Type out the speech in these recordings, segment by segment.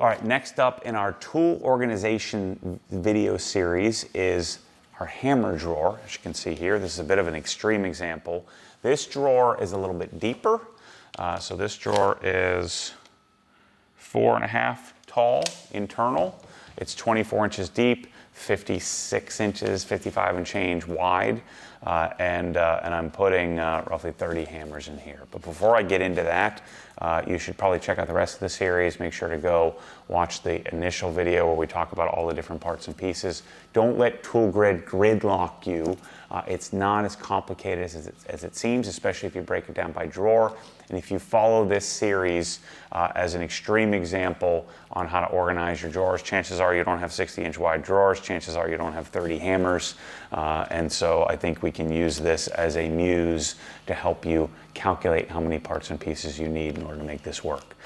All right, next up in our tool organization video series is our hammer drawer. As you can see here, this is a bit of an extreme example. This drawer is a little bit deeper. So this drawer is 4.5 tall internal. It's 24 inches deep, 56 inches, 55 and change wide, and I'm putting roughly 30 hammers in here. But before I get into that, you should probably check out the rest of the series. Make sure to go watch the initial video where we talk about all the different parts and pieces. Don't let ToolGrid gridlock you. It's not as complicated as it seems, especially if you break it down by drawer. And if you follow this series as an extreme example on how to organize your drawers, chances are you don't have 60-inch wide drawers. Chances are you don't have 30 hammers. And so I think we can use this as a muse to help you calculate how many parts and pieces you need in order to make this work.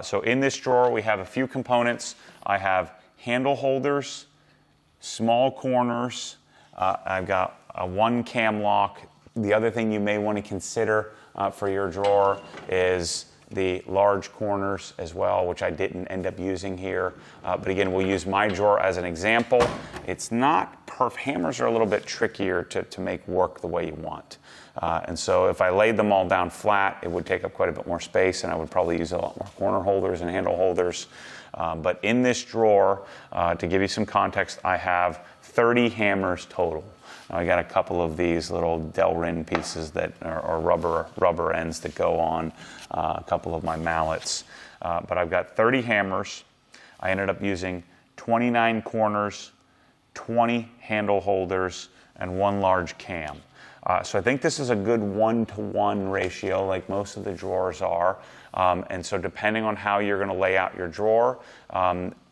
So in this drawer, we have a few components. I have handle holders, small corners. I've got a 1 cam lock. The other thing you may want to consider for your drawer is the large corners as well, which I didn't end up using here. But again, we'll use my drawer as an example. It's not perfect. Hammers are a little bit trickier to make work the way you want. And so if I laid them all down flat, it would take up quite a bit more space, and I would probably use a lot more corner holders and handle holders. But in this drawer, to give you some context, I have 30 hammers total. I got a couple of these little Delrin pieces that are rubber ends that go on a couple of my mallets. But I've got 30 hammers. I ended up using 29 corners, 20 handle holders, and 1 large cam. So I think this is a good 1-to-1 ratio, like most of the drawers are. And so depending on how you're going to lay out your drawer,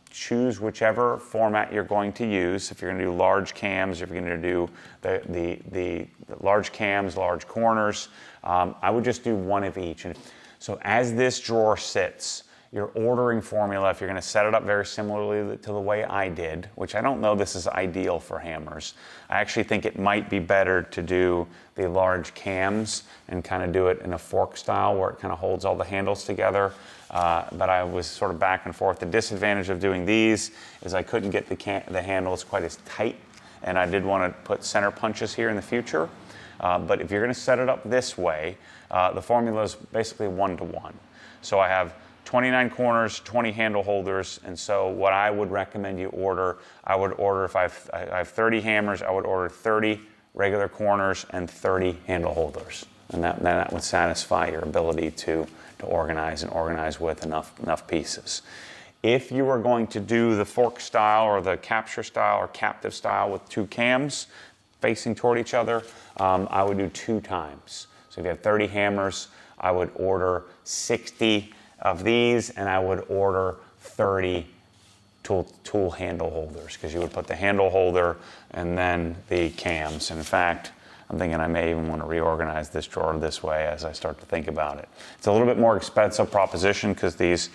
choose whichever format you're going to use. If you're going to do large cams, if you're going to do the large cams, large corners, I would just do one of each. And so as this drawer sits, your ordering formula, if you're going to set it up very similarly to the way I did, which I don't know this is ideal for hammers. I actually think it might be better to do the large cams and kind of do it in a fork style where it kind of holds all the handles together. But I was sort of back and forth. The disadvantage of doing these is I couldn't get the handles quite as tight, and I did want to put center punches here in the future. But if you're going to set it up this way, the formula is basically 1-to-1. So I have 29 corners, 20 handle holders, and so what I would recommend you order, I would order, if I have 30 hammers, I would order 30 regular corners and 30 handle holders. And that would satisfy your ability to organize and organize with enough pieces. If you were going to do the fork style or the capture style or captive style with 2 cams facing toward each other, I would do 2 times. So if you have 30 hammers, I would order 60 of these, and I would order 30 tool handle holders, because you would put the handle holder and then the cams. And in fact, I'm thinking I may even want to reorganize this drawer this way as I start to think about it. It's a little bit more expensive proposition because these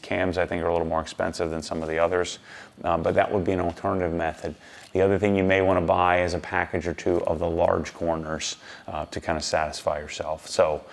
cams I think are a little more expensive than some of the others, but that would be an alternative method. The other thing you may want to buy is a package or 2 of the large corners to kind of satisfy yourself. So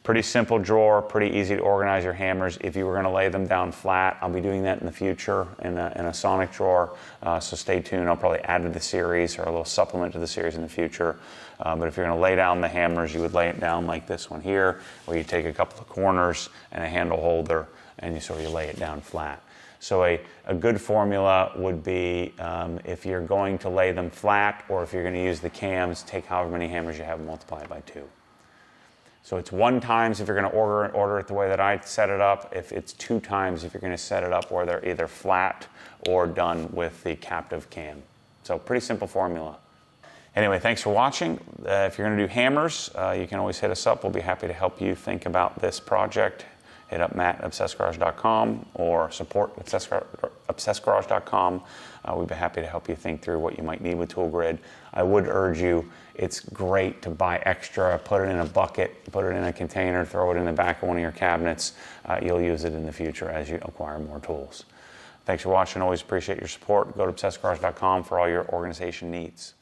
pretty simple drawer, pretty easy to organize your hammers. If you were going to lay them down flat, I'll be doing that in the future in a Sonic drawer, so stay tuned. I'll probably add to the series or a little supplement to the series in the future. But if you're going to lay down the hammers, you would lay it down like this one here, where you take a couple of corners and a handle holder and you lay it down flat. So a good formula would be if you're going to lay them flat, or if you're going to use the cams, take however many hammers you have and multiply it by 2. So it's 1 times if you're going to order it the way that I set it up. If it's 2 times if you're going to set it up where they're either flat or done with the captive cam. So pretty simple formula. Anyway, thanks for watching. If you're going to do hammers, you can always hit us up. We'll be happy to help you think about this project. Hit up matt@obsessgarage.com or support@obsessgarage.com. We'd be happy to help you think through what you might need with ToolGrid. I would urge you, it's great to buy extra, put it in a bucket, put it in a container, throw it in the back of one of your cabinets. You'll use it in the future as you acquire more tools. Thanks for watching. Always appreciate your support. Go to obsessgarage.com for all your organization needs.